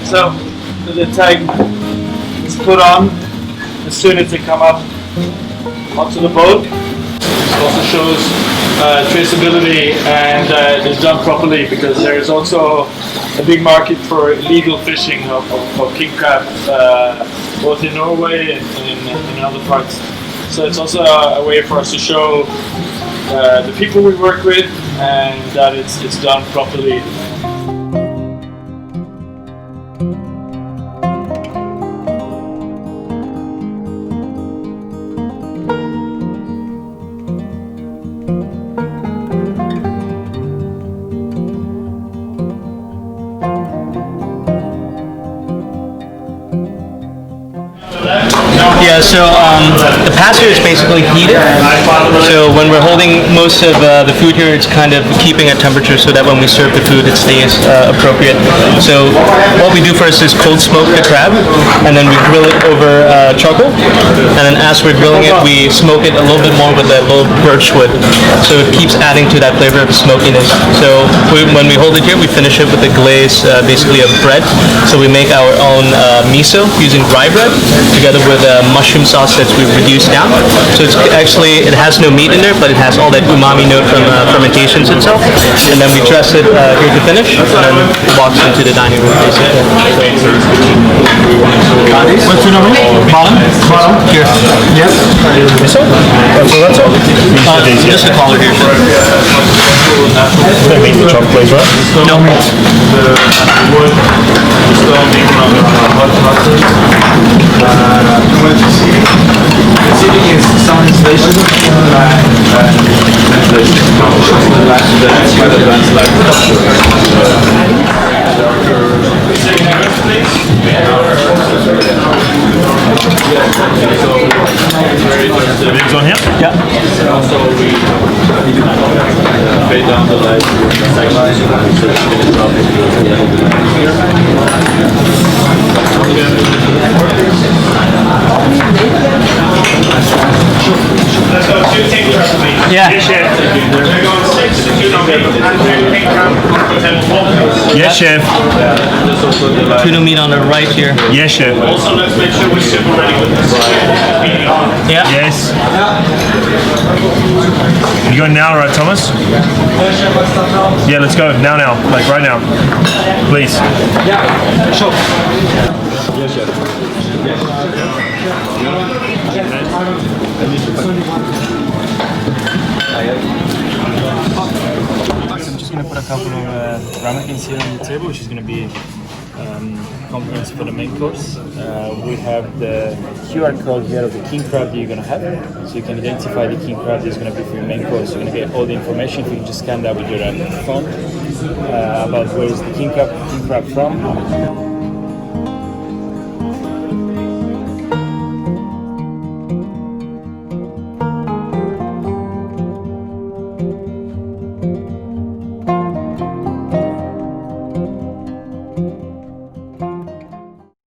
So the tag is put on as soon as they come up onto the boat. It also shows traceability and it's done properly, because there is also a big market for illegal fishing of king crab, both in Norway and in other parts. So it's also a way for us to show the people we work with and that it's done properly. Yeah, so the passer is basically heated. So when we're holding most of the food here, it's kind of keeping at temperature so that when we serve the food, it stays appropriate. So what we do first is cold smoke the crab, and then we grill it over charcoal. And then as we're grilling it, we smoke it a little bit more with a little birch wood. So it keeps adding to that flavor of smokiness. So when we hold it here, we finish it with a glaze, basically of bread. So we make our own miso using rye bread, together with mushroom sauce that we've reduced down. So it's actually, it has no meat in there, but it has all that umami note from fermentations itself. And then we dress it here to finish, and then it walks into the dining room basically. What's your number? Bottom? Here. Yes. So that's all. Just the collar here. No meat in the chocolate, please, right? No meat. Sitting is sound installation The big's on here? Yeah. also we fade down the light Let's go 2 king crab, please. Yeah. Yes, chef. We're going 6 tuna meat and 10 king crab and 4. Yes, chef. Tuna meat on the right here. Yes, chef. Also, let's make sure we're super ready with this. Yeah. Yes. You going now, right, Thomas? Yeah, let's go. Now, like right now. Please. Yeah, sure. Yes, chef. I'm just going to put a couple of ramekins here on the table, which is going to be compliments for the main course. We have the QR code here of the king crab that you're going to have, so you can identify the king crab that's going to be for your main course. You're going to get all the information if you can just scan that with your phone about where is the king crab from.